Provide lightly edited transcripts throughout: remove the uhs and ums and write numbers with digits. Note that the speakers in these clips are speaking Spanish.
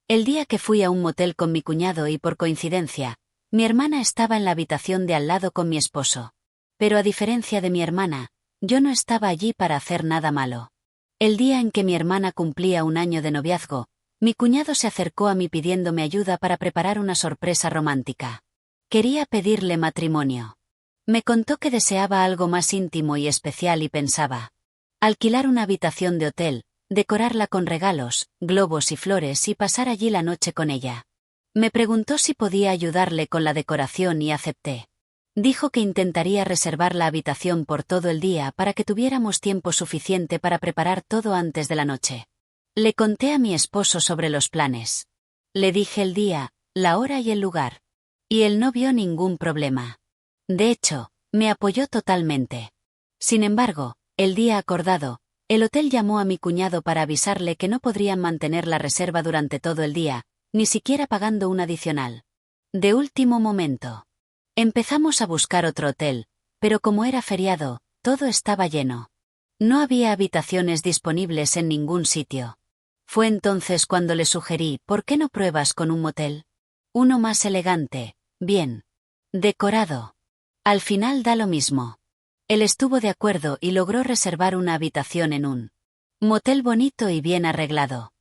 El día que fui a un motel con mi cuñado y por coincidencia, mi hermana estaba en la habitación de al lado con mi esposo. Pero a diferencia de mi hermana, yo no estaba allí para hacer nada malo. El día en que mi hermana cumplía 1 año de noviazgo, mi cuñado se acercó a mí pidiéndome ayuda para preparar una sorpresa romántica. Quería pedirle matrimonio. Me contó que deseaba algo más íntimo y especial y pensaba: alquilar una habitación de hotel, decorarla con regalos, globos y flores y pasar allí la noche con ella. Me preguntó si podía ayudarle con la decoración y acepté. Dijo que intentaría reservar la habitación por todo el día para que tuviéramos tiempo suficiente para preparar todo antes de la noche. Le conté a mi esposo sobre los planes. Le dije el día, la hora y el lugar. Y él no vio ningún problema. De hecho, me apoyó totalmente. Sin embargo, el día acordado, el hotel llamó a mi cuñado para avisarle que no podrían mantener la reserva durante todo el día, ni siquiera pagando un adicional. De último momento. Empezamos a buscar otro hotel, pero como era feriado, todo estaba lleno. No había habitaciones disponibles en ningún sitio. Fue entonces cuando le sugerí: ¿por qué no pruebas con un motel? Uno más elegante, bien decorado. Al final da lo mismo. Él estuvo de acuerdo y logró reservar una habitación en un motel bonito y bien arreglado.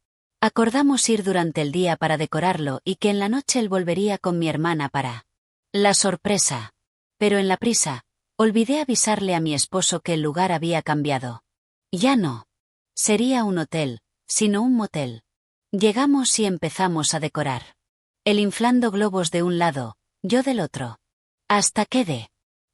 Acordamos ir durante el día para decorarlo y que en la noche él volvería con mi hermana para la sorpresa. Pero en la prisa, olvidé avisarle a mi esposo que el lugar había cambiado. Ya no sería un hotel, sino un motel. Llegamos y empezamos a decorar. Él inflando globos de un lado, yo del otro. Hasta que de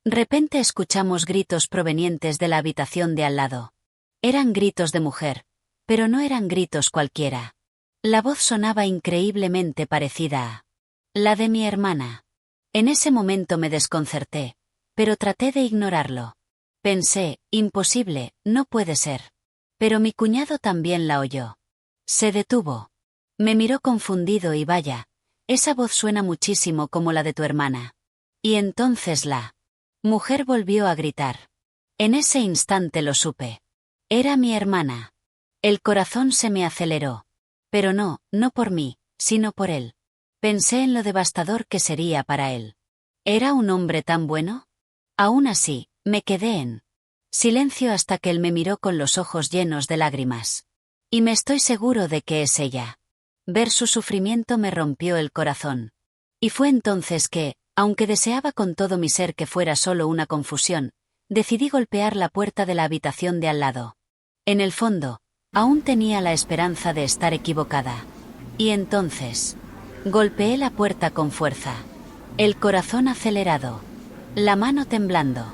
repente escuchamos gritos provenientes de la habitación de al lado. Eran gritos de mujer, pero no eran gritos cualquiera. La voz sonaba increíblemente parecida a la de mi hermana. En ese momento me desconcerté, pero traté de ignorarlo. Pensé: imposible, no puede ser. Pero mi cuñado también la oyó. Se detuvo. Me miró confundido y vaya, esa voz suena muchísimo como la de tu hermana. Y entonces la mujer volvió a gritar. En ese instante lo supe. Era mi hermana. El corazón se me aceleró. Pero no por mí, sino por él. Pensé en lo devastador que sería para él. ¿Era un hombre tan bueno? Aún así, me quedé en silencio hasta que él me miró con los ojos llenos de lágrimas. Y me estoy seguro de que es ella. Ver su sufrimiento me rompió el corazón. Y fue entonces que, aunque deseaba con todo mi ser que fuera solo una confusión, decidí golpear la puerta de la habitación de al lado. En el fondo, aún tenía la esperanza de estar equivocada. Y entonces golpeé la puerta con fuerza. El corazón acelerado. La mano temblando.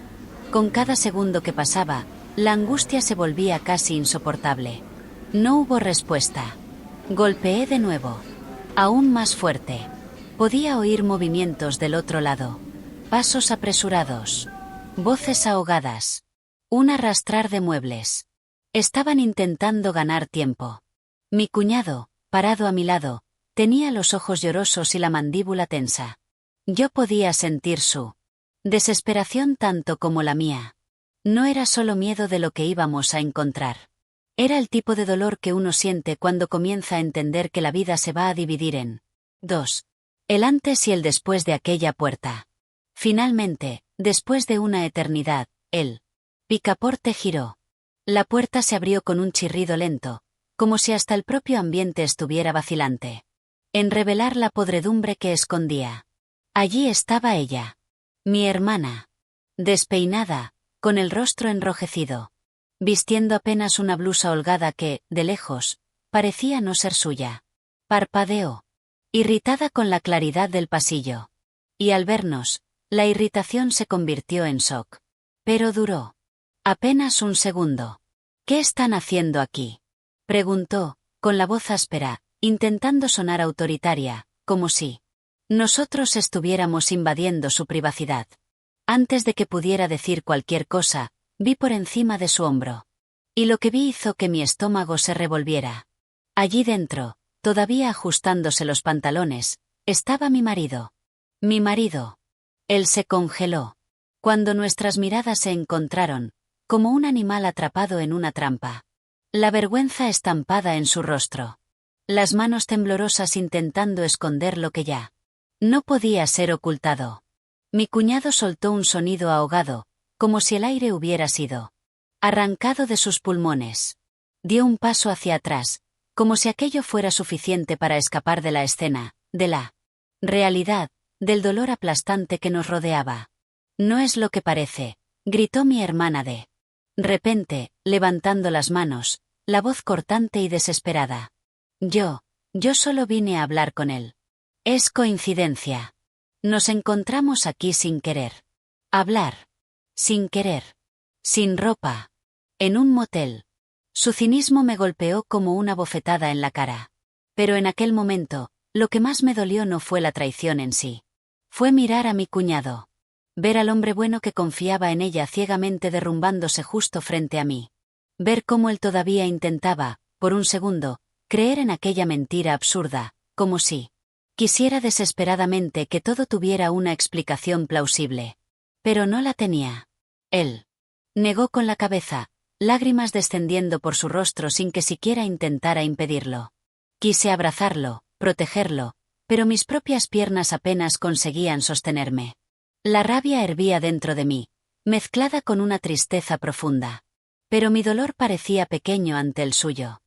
Con cada segundo que pasaba, la angustia se volvía casi insoportable. No hubo respuesta. Golpeé de nuevo. Aún más fuerte. Podía oír movimientos del otro lado. Pasos apresurados. Voces ahogadas. Un arrastrar de muebles. Estaban intentando ganar tiempo. Mi cuñado, parado a mi lado, tenía los ojos llorosos y la mandíbula tensa. Yo podía sentir su desesperación tanto como la mía. No era solo miedo de lo que íbamos a encontrar. Era el tipo de dolor que uno siente cuando comienza a entender que la vida se va a dividir en dos. El antes y el después de aquella puerta. Finalmente, después de una eternidad, el picaporte giró. La puerta se abrió con un chirrido lento, como si hasta el propio ambiente estuviera vacilante. En revelar la podredumbre que escondía. Allí estaba ella. Mi hermana. Despeinada, con el rostro enrojecido. Vistiendo apenas una blusa holgada que, de lejos, parecía no ser suya. Parpadeó. Irritada con la claridad del pasillo. Y al vernos, la irritación se convirtió en shock. Pero duró apenas un segundo. ¿Qué están haciendo aquí?, preguntó, con la voz áspera, intentando sonar autoritaria, como si nosotros estuviéramos invadiendo su privacidad. Antes de que pudiera decir cualquier cosa, vi por encima de su hombro. Y lo que vi hizo que mi estómago se revolviera. Allí dentro, todavía ajustándose los pantalones, estaba mi marido. Mi marido. Él se congeló. Cuando nuestras miradas se encontraron, como un animal atrapado en una trampa. La vergüenza estampada en su rostro. las manos temblorosas intentando esconder lo que ya no podía ser ocultado. Mi cuñado soltó un sonido ahogado, como si el aire hubiera sido arrancado de sus pulmones. Dio un paso hacia atrás, como si aquello fuera suficiente para escapar de la escena, de la realidad, del dolor aplastante que nos rodeaba. No es lo que parece, gritó mi hermana de repente, levantando las manos, la voz cortante y desesperada. Yo solo vine a hablar con él. Es coincidencia. Nos encontramos aquí sin querer. Hablar. Sin querer. Sin ropa. En un motel. Su cinismo me golpeó como una bofetada en la cara. Pero en aquel momento, lo que más me dolió no fue la traición en sí. Fue mirar a mi cuñado. Ver al hombre bueno que confiaba en ella ciegamente derrumbándose justo frente a mí. Ver cómo él todavía intentaba, por un segundo, creer en aquella mentira absurda, como si quisiera desesperadamente que todo tuviera una explicación plausible. Pero no la tenía. Él negó con la cabeza, lágrimas descendiendo por su rostro sin que siquiera intentara impedirlo. Quise abrazarlo, protegerlo, pero mis propias piernas apenas conseguían sostenerme. La rabia hervía dentro de mí, mezclada con una tristeza profunda. Pero mi dolor parecía pequeño ante el suyo.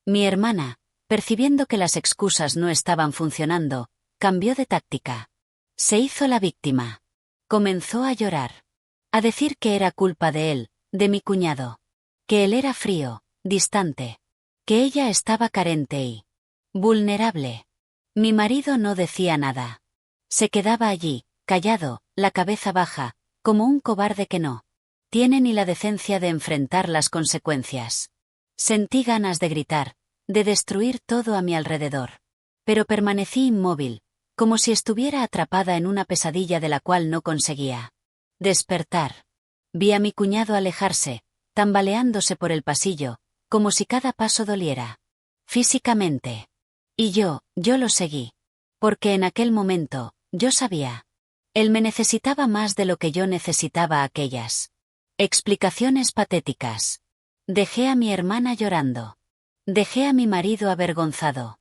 Mi hermana, percibiendo que las excusas no estaban funcionando, cambió de táctica. Se hizo la víctima. Comenzó a llorar. A decir que era culpa de él, de mi cuñado. Que él era frío, distante. Que ella estaba carente y vulnerable. Mi marido no decía nada. Se quedaba allí, callado, la cabeza baja, como un cobarde que no tiene ni la decencia de enfrentar las consecuencias. Sentí ganas de gritar, de destruir todo a mi alrededor. Pero permanecí inmóvil, como si estuviera atrapada en una pesadilla de la cual no conseguía despertar. Vi a mi cuñado alejarse, tambaleándose por el pasillo, como si cada paso doliera físicamente. Y yo lo seguí. Porque en aquel momento, yo sabía. Él me necesitaba más de lo que yo necesitaba aquellas explicaciones patéticas. Dejé a mi hermana llorando. Dejé a mi marido avergonzado.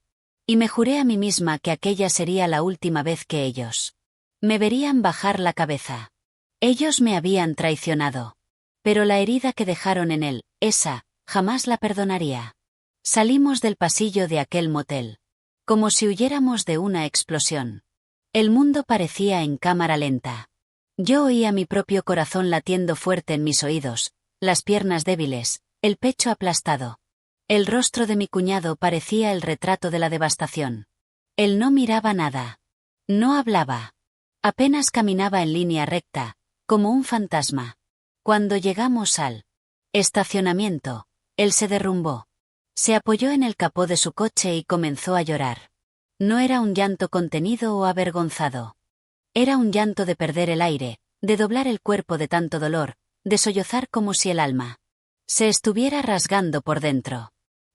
Y me juré a mí misma que aquella sería la última vez que ellos me verían bajar la cabeza. Ellos me habían traicionado. Pero la herida que dejaron en él, esa, jamás la perdonaría. Salimos del pasillo de aquel motel. Como si huyéramos de una explosión. El mundo parecía en cámara lenta. Yo oía mi propio corazón latiendo fuerte en mis oídos, las piernas débiles, el pecho aplastado. El rostro de mi cuñado parecía el retrato de la devastación. Él no miraba nada. No hablaba. Apenas caminaba en línea recta, como un fantasma. Cuando llegamos al estacionamiento, él se derrumbó. Se apoyó en el capó de su coche y comenzó a llorar. No era un llanto contenido o avergonzado. Era un llanto de perder el aire, de doblar el cuerpo de tanto dolor, de sollozar como si el alma se estuviera rasgando por dentro.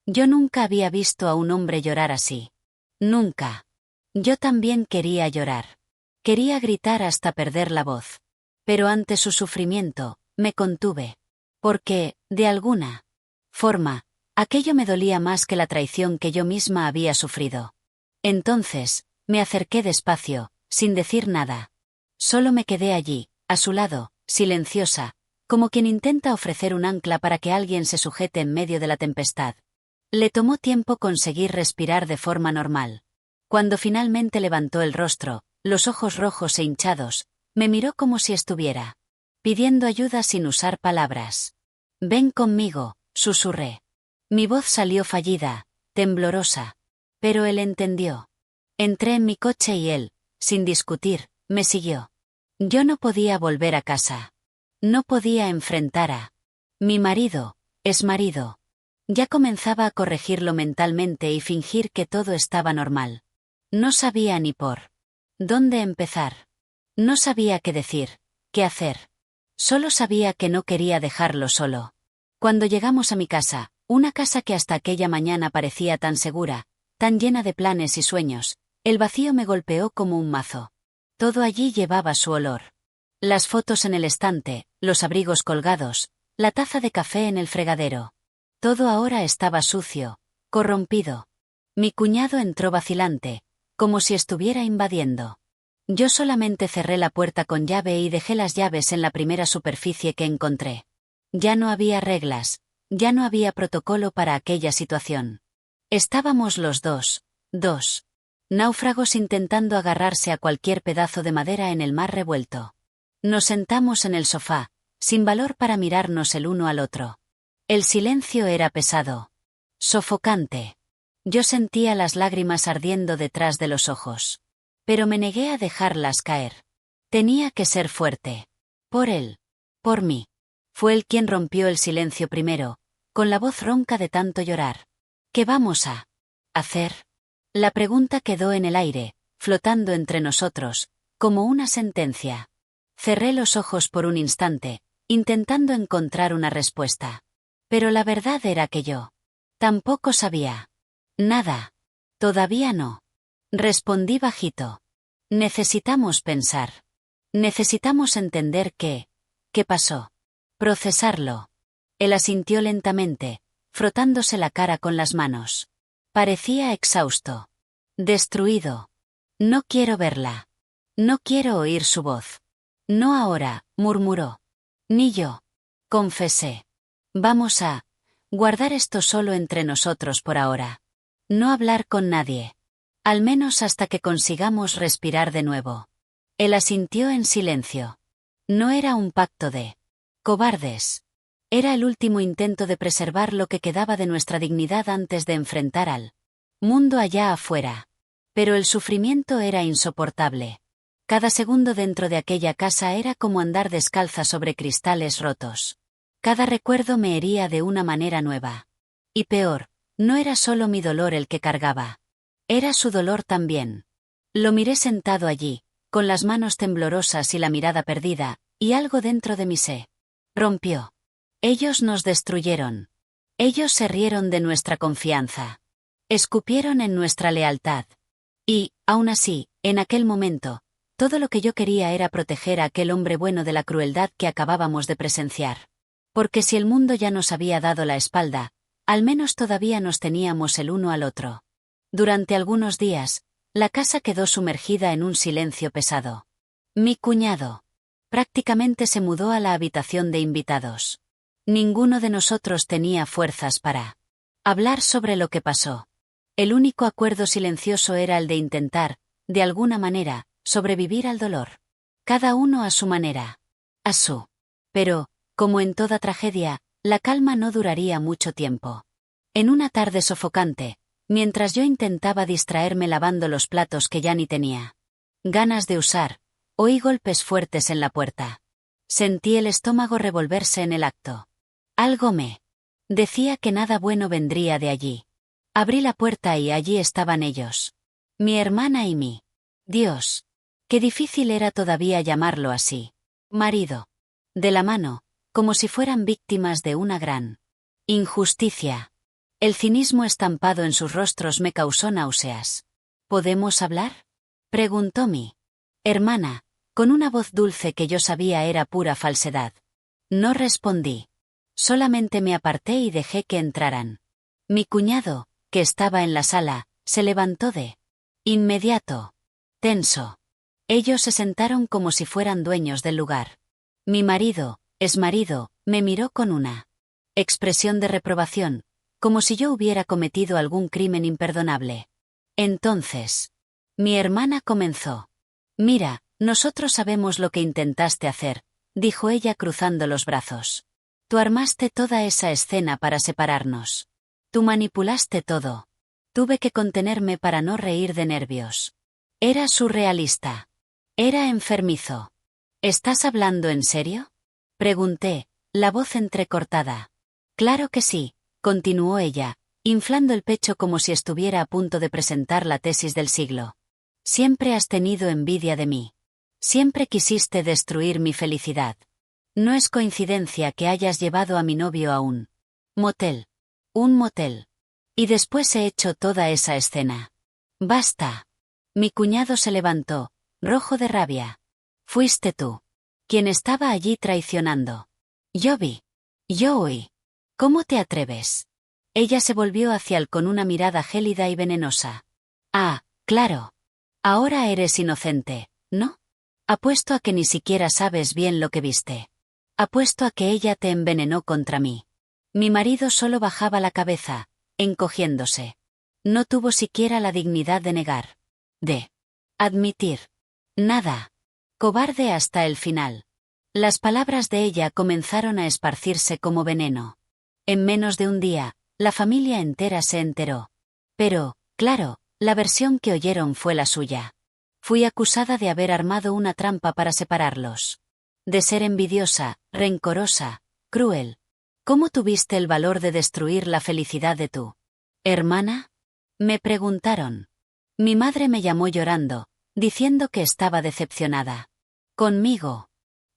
Yo nunca había visto a un hombre llorar así. Nunca. Yo también quería llorar. Quería gritar hasta perder la voz. Pero ante su sufrimiento, me contuve. Porque, de alguna forma, aquello me dolía más que la traición que yo misma había sufrido. Entonces, me acerqué despacio, sin decir nada. Solo me quedé allí, a su lado, silenciosa, como quien intenta ofrecer un ancla para que alguien se sujete en medio de la tempestad. Le tomó tiempo conseguir respirar de forma normal. Cuando finalmente levantó el rostro, los ojos rojos e hinchados, me miró como si estuviera pidiendo ayuda sin usar palabras. «Ven conmigo», susurré. Mi voz salió fallida, temblorosa. Pero él entendió. Entré en mi coche y él, sin discutir, me siguió. Yo no podía volver a casa. No podía enfrentar a mi marido, es marido. Ya comenzaba a corregirlo mentalmente y fingir que todo estaba normal. No sabía ni por dónde empezar. No sabía qué decir, qué hacer. Solo sabía que no quería dejarlo solo. Cuando llegamos a mi casa, una casa que hasta aquella mañana parecía tan segura, tan llena de planes y sueños, el vacío me golpeó como un mazo. Todo allí llevaba su olor. Las fotos en el estante, los abrigos colgados, la taza de café en el fregadero. Todo ahora estaba sucio, corrompido. Mi cuñado entró vacilante, como si estuviera invadiendo. Yo solamente cerré la puerta con llave y dejé las llaves en la primera superficie que encontré. Ya no había reglas, ya no había protocolo para aquella situación. Estábamos los dos náufragos intentando agarrarse a cualquier pedazo de madera en el mar revuelto. Nos sentamos en el sofá, sin valor para mirarnos el uno al otro. El silencio era pesado, sofocante. Yo sentía las lágrimas ardiendo detrás de los ojos. Pero me negué a dejarlas caer. Tenía que ser fuerte. Por él. Por mí. Fue él quien rompió el silencio primero, con la voz ronca de tanto llorar. ¿Qué vamos a hacer? La pregunta quedó en el aire, flotando entre nosotros, como una sentencia. Cerré los ojos por un instante, intentando encontrar una respuesta. Pero la verdad era que yo tampoco sabía nada. Todavía no. Respondí bajito. Necesitamos pensar. Necesitamos entender qué pasó. Procesarlo. Él asintió lentamente, frotándose la cara con las manos. Parecía exhausto. Destruido. No quiero verla. No quiero oír su voz. No ahora, murmuró. Ni yo. Confesé. Vamos a guardar esto solo entre nosotros por ahora. No hablar con nadie. Al menos hasta que consigamos respirar de nuevo. Él asintió en silencio. No era un pacto de cobardes. Era el último intento de preservar lo que quedaba de nuestra dignidad antes de enfrentar al mundo allá afuera. Pero el sufrimiento era insoportable. Cada segundo dentro de aquella casa era como andar descalza sobre cristales rotos. Cada recuerdo me hería de una manera nueva. Y peor, no era solo mi dolor el que cargaba. Era su dolor también. Lo miré sentado allí, con las manos temblorosas y la mirada perdida, y algo dentro de mí se rompió. Ellos nos destruyeron. Ellos se rieron de nuestra confianza. Escupieron en nuestra lealtad. Y, aún así, en aquel momento, todo lo que yo quería era proteger a aquel hombre bueno de la crueldad que acabábamos de presenciar. Porque si el mundo ya nos había dado la espalda, al menos todavía nos teníamos el uno al otro. Durante algunos días, la casa quedó sumergida en un silencio pesado. Mi cuñado prácticamente se mudó a la habitación de invitados. Ninguno de nosotros tenía fuerzas para hablar sobre lo que pasó. El único acuerdo silencioso era el de intentar, de alguna manera, sobrevivir al dolor. Cada uno a su manera. A su. Pero, como en toda tragedia, la calma no duraría mucho tiempo. En una tarde sofocante, mientras yo intentaba distraerme lavando los platos que ya ni tenía ganas de usar, oí golpes fuertes en la puerta. Sentí el estómago revolverse en el acto. Algo me decía que nada bueno vendría de allí. Abrí la puerta y allí estaban ellos. Mi hermana y mi Dios. Qué difícil era todavía llamarlo así. Marido. De la mano, como si fueran víctimas de una gran injusticia. El cinismo estampado en sus rostros me causó náuseas. ¿Podemos hablar?, preguntó mi hermana, con una voz dulce que yo sabía era pura falsedad. No respondí. Solamente me aparté y dejé que entraran. Mi cuñado, que estaba en la sala, se levantó de inmediato. Tenso. Ellos se sentaron como si fueran dueños del lugar. Mi marido, exmarido, me miró con una expresión de reprobación, como si yo hubiera cometido algún crimen imperdonable. Entonces, mi hermana comenzó. Mira, nosotros sabemos lo que intentaste hacer, dijo ella cruzando los brazos. Tú armaste toda esa escena para separarnos. Tú manipulaste todo. Tuve que contenerme para no reír de nervios. Era surrealista. Era enfermizo. ¿Estás hablando en serio?, pregunté, la voz entrecortada. Claro que sí, continuó ella, inflando el pecho como si estuviera a punto de presentar la tesis del siglo. Siempre has tenido envidia de mí. Siempre quisiste destruir mi felicidad. No es coincidencia que hayas llevado a mi novio a un motel. Un motel. Y después he hecho toda esa escena. Basta. Mi cuñado se levantó, rojo de rabia. Fuiste tú quien estaba allí traicionando. Yo vi. Yo oí. ¿Cómo te atreves? Ella se volvió hacia él con una mirada gélida y venenosa. Ah, claro. Ahora eres inocente, ¿no? Apuesto a que ni siquiera sabes bien lo que viste. Apuesto a que ella te envenenó contra mí. Mi marido solo bajaba la cabeza, encogiéndose. No tuvo siquiera la dignidad de negar. De admitir. Nada. Cobarde hasta el final. Las palabras de ella comenzaron a esparcirse como veneno. En menos de un día, la familia entera se enteró. Pero, claro, la versión que oyeron fue la suya. Fui acusada de haber armado una trampa para separarlos. De ser envidiosa, rencorosa, cruel. ¿Cómo tuviste el valor de destruir la felicidad de tu hermana? Me preguntaron. Mi madre me llamó llorando, diciendo que estaba decepcionada. Conmigo.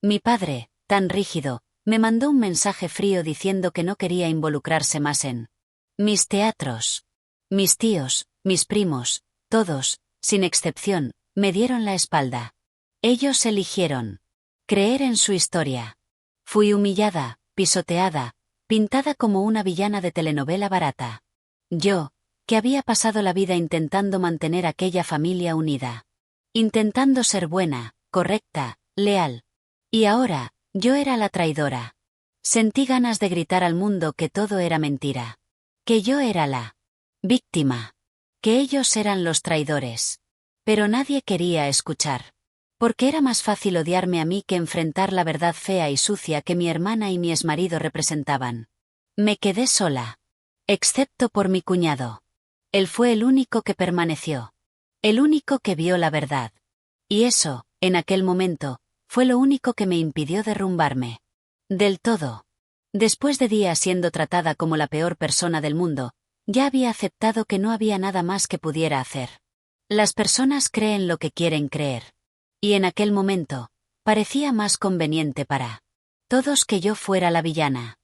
Mi padre, tan rígido, me mandó un mensaje frío diciendo que no quería involucrarse más en mis teatros. Mis tíos, mis primos, todos, sin excepción, me dieron la espalda. Ellos eligieron creer en su historia. Fui humillada, pisoteada, pintada como una villana de telenovela barata. Yo, que había pasado la vida intentando mantener aquella familia unida. Intentando ser buena, correcta, leal. Y ahora, yo era la traidora. Sentí ganas de gritar al mundo que todo era mentira. Que yo era la víctima. Que ellos eran los traidores. Pero nadie quería escuchar. Porque era más fácil odiarme a mí que enfrentar la verdad fea y sucia que mi hermana y mi exmarido representaban. Me quedé sola. Excepto por mi cuñado. Él fue el único que permaneció. El único que vio la verdad. Y eso, en aquel momento, fue lo único que me impidió derrumbarme. Del todo. Después de días siendo tratada como la peor persona del mundo, ya había aceptado que no había nada más que pudiera hacer. Las personas creen lo que quieren creer. Y en aquel momento, parecía más conveniente para todos que yo fuera la villana.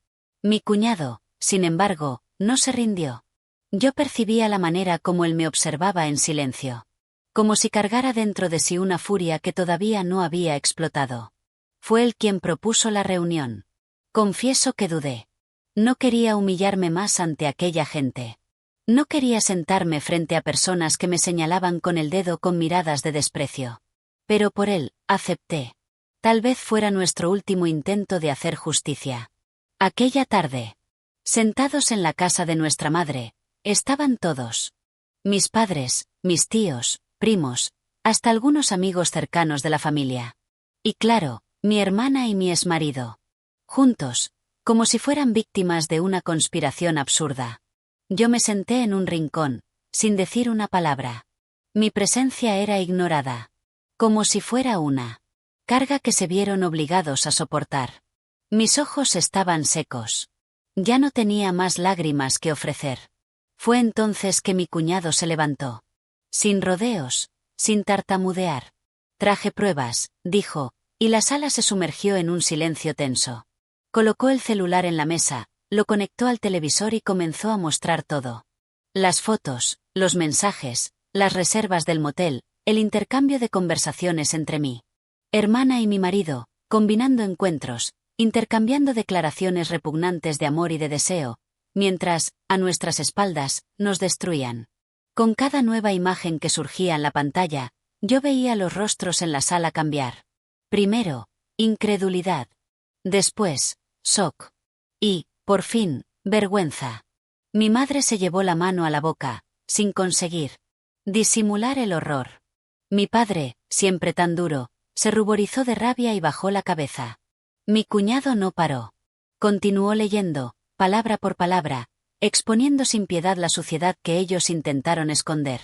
Mi cuñado, sin embargo, no se rindió. Yo percibía la manera como él me observaba en silencio. Como si cargara dentro de sí una furia que todavía no había explotado. Fue él quien propuso la reunión. Confieso que dudé. No quería humillarme más ante aquella gente. No quería sentarme frente a personas que me señalaban con el dedo con miradas de desprecio. Pero por él, acepté. Tal vez fuera nuestro último intento de hacer justicia. Aquella tarde, sentados en la casa de nuestra madre, estaban todos. Mis padres, mis tíos, primos, hasta algunos amigos cercanos de la familia. Y claro, mi hermana y mi exmarido. Juntos, como si fueran víctimas de una conspiración absurda. Yo me senté en un rincón, sin decir una palabra. Mi presencia era ignorada. Como si fuera una carga que se vieron obligados a soportar. Mis ojos estaban secos. Ya no tenía más lágrimas que ofrecer. Fue entonces que mi cuñado se levantó. Sin rodeos, sin tartamudear. Traje pruebas, dijo, y la sala se sumergió en un silencio tenso. Colocó el celular en la mesa, lo conectó al televisor y comenzó a mostrar todo. Las fotos, los mensajes, las reservas del motel, el intercambio de conversaciones entre mi hermana y mi marido, combinando encuentros, intercambiando declaraciones repugnantes de amor y de deseo, mientras, a nuestras espaldas, nos destruían. Con cada nueva imagen que surgía en la pantalla, yo veía los rostros en la sala cambiar. Primero, incredulidad. Después, shock. Y, por fin, vergüenza. Mi madre se llevó la mano a la boca, sin conseguir disimular el horror. Mi padre, siempre tan duro, se ruborizó de rabia y bajó la cabeza. Mi cuñado no paró. Continuó leyendo, palabra por palabra, exponiendo sin piedad la suciedad que ellos intentaron esconder.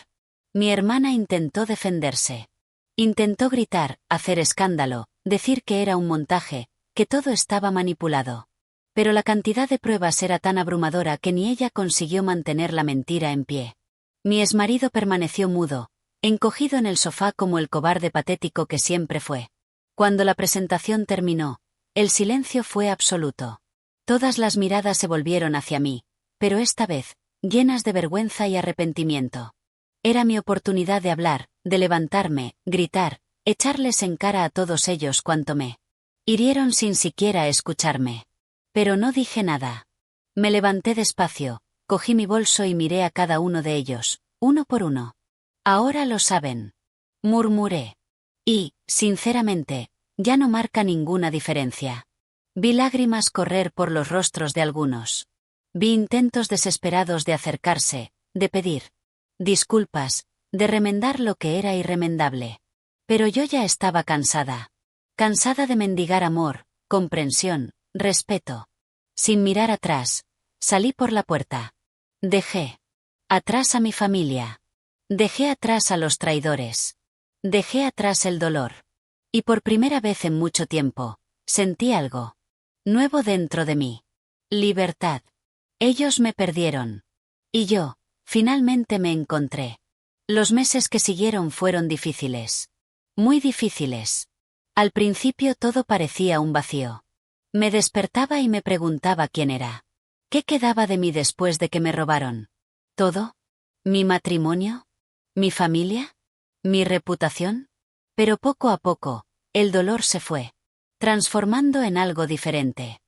Mi hermana intentó defenderse. Intentó gritar, hacer escándalo, decir que era un montaje, que todo estaba manipulado. Pero la cantidad de pruebas era tan abrumadora que ni ella consiguió mantener la mentira en pie. Mi exmarido permaneció mudo, encogido en el sofá como el cobarde patético que siempre fue. Cuando la presentación terminó, el silencio fue absoluto. Todas las miradas se volvieron hacia mí, pero esta vez, llenas de vergüenza y arrepentimiento. Era mi oportunidad de hablar, de levantarme, gritar, echarles en cara a todos ellos cuanto me hirieron sin siquiera escucharme. Pero no dije nada. Me levanté despacio, Cogí mi bolso y miré a cada uno de ellos, uno por uno. Ahora lo saben. Murmuré. Y, sinceramente, ya no marca ninguna diferencia. Vi lágrimas correr por los rostros de algunos. Vi intentos desesperados de acercarse, de pedir disculpas, de remendar lo que era irremendable. Pero yo ya estaba cansada. Cansada de mendigar amor, comprensión, respeto. Sin mirar atrás, salí por la puerta. Dejé atrás a mi familia. Dejé atrás a los traidores. Dejé atrás el dolor. Y por primera vez en mucho tiempo, sentí algo nuevo dentro de mí. Libertad. Ellos me perdieron. Y yo, finalmente me encontré. Los meses que siguieron fueron difíciles. Muy difíciles. Al principio todo parecía un vacío. Me despertaba y me preguntaba quién era. ¿Qué quedaba de mí después de que me robaron? ¿Todo? ¿Mi matrimonio? ¿Mi familia? ¿Mi reputación? Pero poco a poco, el dolor se fue, transformando en algo diferente.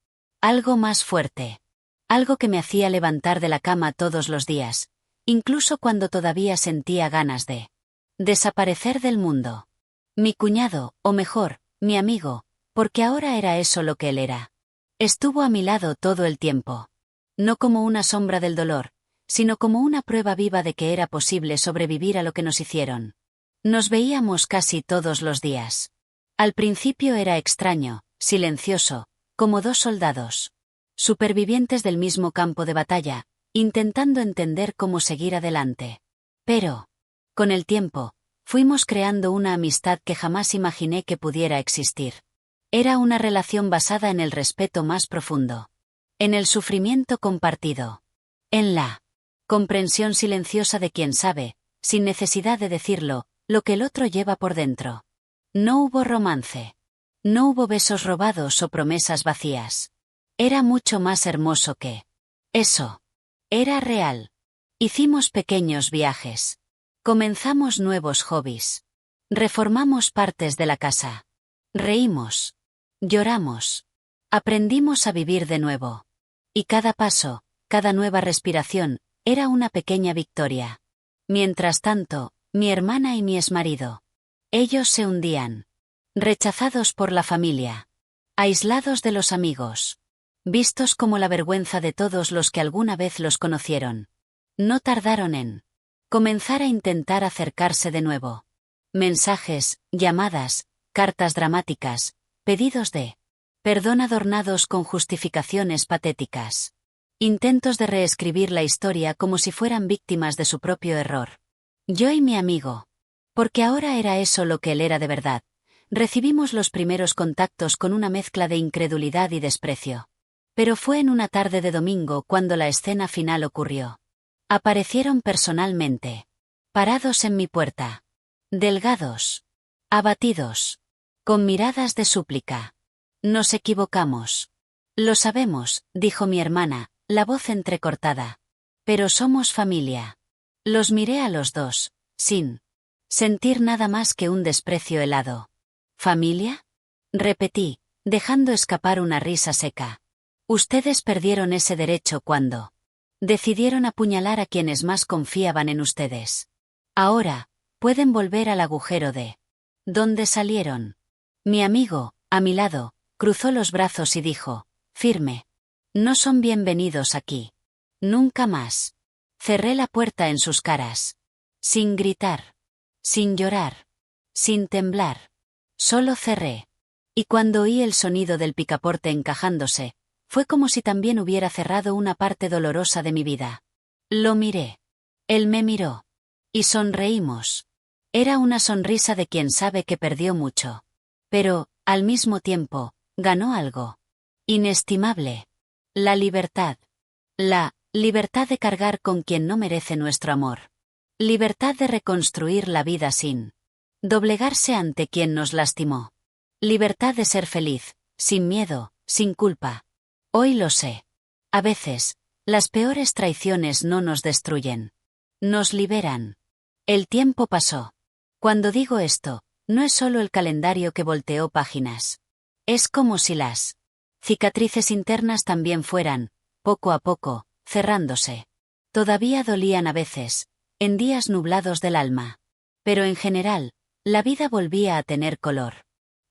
Algo más fuerte. Algo que me hacía levantar de la cama todos los días, incluso cuando todavía sentía ganas de desaparecer del mundo. Mi cuñado, o mejor, mi amigo, porque ahora era eso lo que él era. Estuvo a mi lado todo el tiempo. No como una sombra del dolor, sino como una prueba viva de que era posible sobrevivir a lo que nos hicieron. Nos veíamos casi todos los días. Al principio era extraño, silencioso, como dos soldados, supervivientes del mismo campo de batalla, intentando entender cómo seguir adelante. Pero, con el tiempo, fuimos creando una amistad que jamás imaginé que pudiera existir. Era una relación basada en el respeto más profundo. En el sufrimiento compartido. En la comprensión silenciosa de quien sabe, sin necesidad de decirlo, lo que el otro lleva por dentro. No hubo romance. No hubo besos robados o promesas vacías. Era mucho más hermoso que eso. Era real. Hicimos pequeños viajes. Comenzamos nuevos hobbies. Reformamos partes de la casa. Reímos. Lloramos. Aprendimos a vivir de nuevo. Y cada paso, cada nueva respiración, era una pequeña victoria. Mientras tanto, mi hermana y mi exmarido. Ellos se hundían. Rechazados por la familia. Aislados de los amigos. Vistos como la vergüenza de todos los que alguna vez los conocieron. No tardaron en comenzar a intentar acercarse de nuevo. Mensajes, llamadas, cartas dramáticas, pedidos de perdón adornados con justificaciones patéticas. Intentos de reescribir la historia como si fueran víctimas de su propio error. Yo y mi amigo. Porque ahora era eso lo que él era de verdad. Recibimos los primeros contactos con una mezcla de incredulidad y desprecio. Pero fue en una tarde de domingo cuando la escena final ocurrió. Aparecieron personalmente. Parados en mi puerta. Delgados. Abatidos. Con miradas de súplica. Nos equivocamos. Lo sabemos, dijo mi hermana, la voz entrecortada. Pero somos familia. Los miré a los dos, sin sentir nada más que un desprecio helado. ¿Familia? Repetí, dejando escapar una risa seca. Ustedes perdieron ese derecho cuando decidieron apuñalar a quienes más confiaban en ustedes. Ahora, pueden volver al agujero de donde salieron. Mi amigo, a mi lado, cruzó los brazos y dijo, firme. No son bienvenidos aquí. Nunca más. Cerré la puerta en sus caras. Sin gritar. Sin llorar. Sin temblar. Solo cerré. Y cuando oí el sonido del picaporte encajándose, fue como si también hubiera cerrado una parte dolorosa de mi vida. Lo miré. Él me miró. Y sonreímos. Era una sonrisa de quien sabe que perdió mucho. Pero, al mismo tiempo, ganó algo inestimable. La libertad. La libertad de cargar con quien no merece nuestro amor. Libertad de reconstruir la vida sin doblegarse ante quien nos lastimó. Libertad de ser feliz, sin miedo, sin culpa. Hoy lo sé. A veces, las peores traiciones no nos destruyen. Nos liberan. El tiempo pasó. Cuando digo esto, no es solo el calendario que volteó páginas. Es como si las cicatrices internas también fueran, poco a poco, cerrándose. Todavía dolían a veces, en días nublados del alma. Pero en general, la vida volvía a tener color.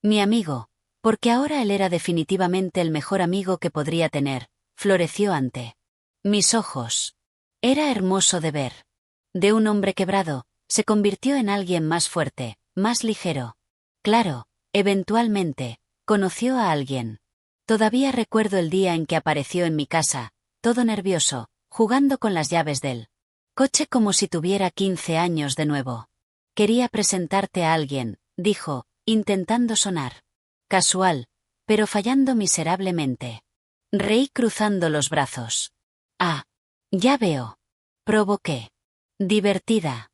Mi amigo, porque ahora él era definitivamente el mejor amigo que podría tener, floreció ante mis ojos. Era hermoso de ver. De un hombre quebrado, se convirtió en alguien más fuerte, más ligero. Claro, eventualmente, conoció a alguien. Todavía recuerdo el día en que apareció en mi casa, todo nervioso, jugando con las llaves del coche como si tuviera 15 años de nuevo. Quería presentarte a alguien, dijo, intentando sonar casual, pero fallando miserablemente. Reí cruzando los brazos. Ah, ya veo. Provoqué. Divertida.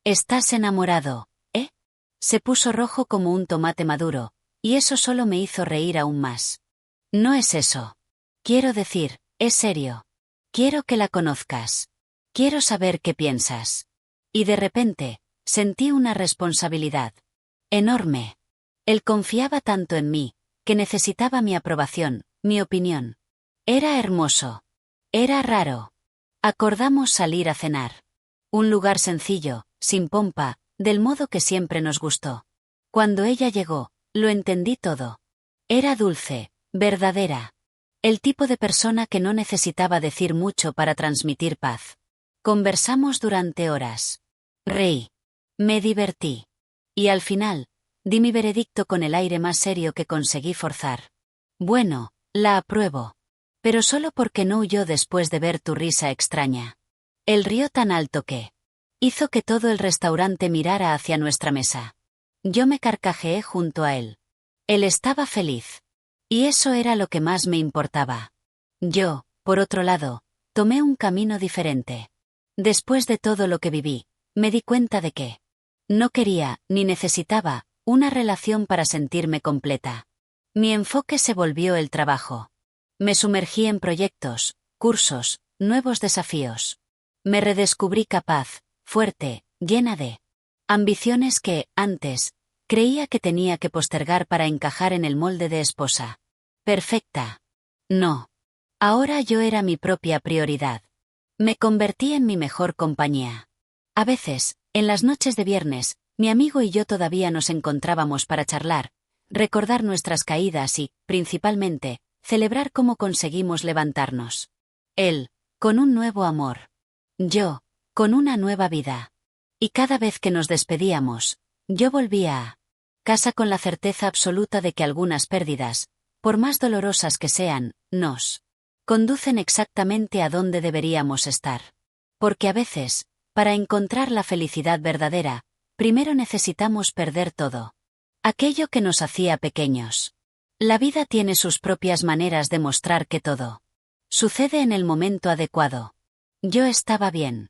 Estás enamorado, ¿eh? Se puso rojo como un tomate maduro, y eso solo me hizo reír aún más. No es eso. Quiero decir, es serio. Quiero que la conozcas. Quiero saber qué piensas. Y de repente, sentí una responsabilidad enorme. Él confiaba tanto en mí, que necesitaba mi aprobación, mi opinión. Era hermoso. Era raro. Acordamos salir a cenar. Un lugar sencillo, sin pompa, del modo que siempre nos gustó. Cuando ella llegó, lo entendí todo. Era dulce, verdadera. El tipo de persona que no necesitaba decir mucho para transmitir paz. Conversamos durante horas. Reí. Me divertí. Y al final, di mi veredicto con el aire más serio que conseguí forzar. Bueno, la apruebo. Pero solo porque no huyó después de ver tu risa extraña. Él rió tan alto que hizo que todo el restaurante mirara hacia nuestra mesa. Yo me carcajeé junto a él. Él estaba feliz. Y eso era lo que más me importaba. Yo, por otro lado, tomé un camino diferente. Después de todo lo que viví, me di cuenta de que no quería, ni necesitaba, una relación para sentirme completa. Mi enfoque se volvió el trabajo. Me sumergí en proyectos, cursos, nuevos desafíos. Me redescubrí capaz, fuerte, llena de ambiciones que, antes, creía que tenía que postergar para encajar en el molde de esposa perfecta. No. Ahora yo era mi propia prioridad. Me convertí en mi mejor compañía. A veces, en las noches de viernes, mi amigo y yo todavía nos encontrábamos para charlar, recordar nuestras caídas y, principalmente, celebrar cómo conseguimos levantarnos. Él, con un nuevo amor. Yo, con una nueva vida. Y cada vez que nos despedíamos, yo volvía a casa con la certeza absoluta de que algunas pérdidas, por más dolorosas que sean, nos conducen exactamente a donde deberíamos estar. Porque a veces, para encontrar la felicidad verdadera, primero necesitamos perder todo. Aquello que nos hacía pequeños. La vida tiene sus propias maneras de mostrar que todo sucede en el momento adecuado. Yo estaba bien.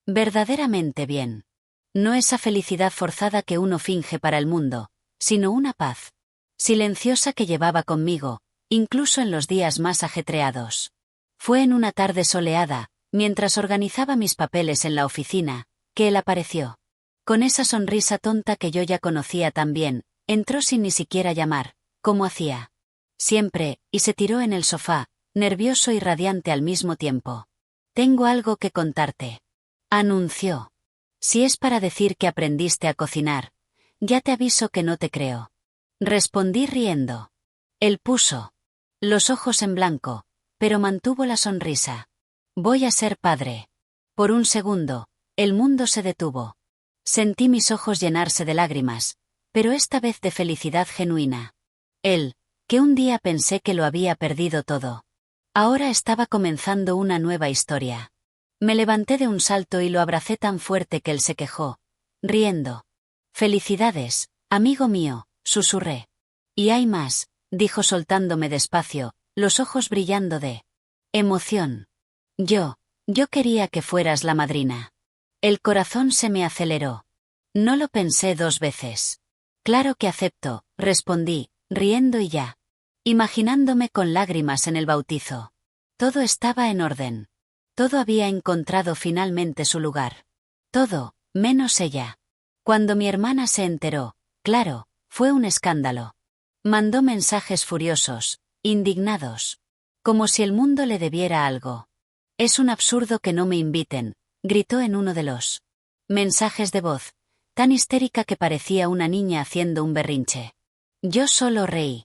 Verdaderamente bien. No esa felicidad forzada que uno finge para el mundo, sino una paz silenciosa que llevaba conmigo, incluso en los días más ajetreados. Fue en una tarde soleada, mientras organizaba mis papeles en la oficina, que él apareció. Con esa sonrisa tonta que yo ya conocía tan bien, entró sin ni siquiera llamar, como hacía siempre, y se tiró en el sofá, nervioso y radiante al mismo tiempo. Tengo algo que contarte. Anunció. Si es para decir que aprendiste a cocinar, ya te aviso que no te creo. Respondí riendo. Él puso los ojos en blanco, pero mantuvo la sonrisa. Voy a ser padre. Por un segundo, el mundo se detuvo. Sentí mis ojos llenarse de lágrimas, pero esta vez de felicidad genuina. Él, que un día pensé que lo había perdido todo. Ahora estaba comenzando una nueva historia. Me levanté de un salto y lo abracé tan fuerte que él se quejó, riendo. Felicidades, amigo mío, susurré. Y hay más, dijo soltándome despacio, los ojos brillando de emoción. Yo quería que fueras la madrina. El corazón se me aceleró. No lo pensé dos veces. Claro que acepto, respondí, riendo y ya. Imaginándome con lágrimas en el bautizo. Todo estaba en orden. Todo había encontrado finalmente su lugar. Todo, menos ella. Cuando mi hermana se enteró, claro, fue un escándalo. Mandó mensajes furiosos, indignados. Como si el mundo le debiera algo. Es un absurdo que no me inviten, gritó en uno de los mensajes de voz, tan histérica que parecía una niña haciendo un berrinche. Yo solo reí.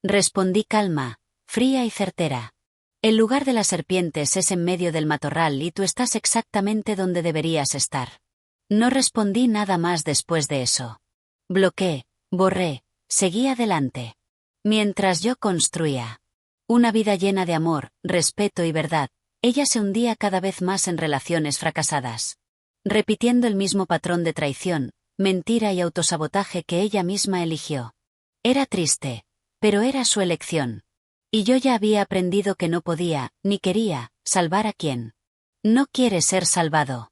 Respondí calma, fría y certera. El lugar de las serpientes es en medio del matorral y tú estás exactamente donde deberías estar. No respondí nada más después de eso. Bloqueé, borré, seguí adelante. Mientras yo construía una vida llena de amor, respeto y verdad, ella se hundía cada vez más en relaciones fracasadas, repitiendo el mismo patrón de traición, mentira y autosabotaje que ella misma eligió. Era triste, pero era su elección. Y yo ya había aprendido que no podía, ni quería, salvar a quien no quiere ser salvado.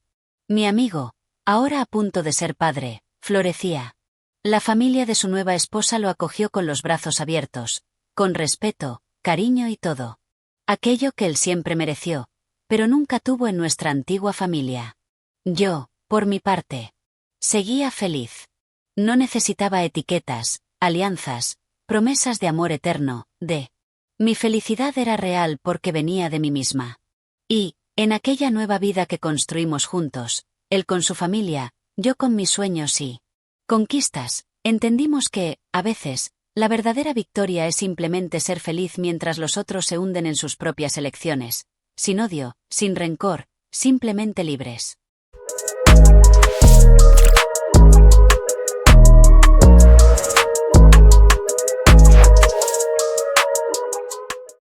Mi amigo, ahora a punto de ser padre, florecía. La familia de su nueva esposa lo acogió con los brazos abiertos, con respeto, cariño y todo. Aquello que él siempre mereció, pero nunca tuvo en nuestra antigua familia. Yo, por mi parte, seguía feliz. No necesitaba etiquetas, alianzas, promesas de amor eterno, Mi felicidad era real porque venía de mí misma. Y, en aquella nueva vida que construimos juntos, él con su familia, yo con mis sueños y conquistas, entendimos que, a veces, la verdadera victoria es simplemente ser feliz mientras los otros se hunden en sus propias elecciones, sin odio, sin rencor, simplemente libres.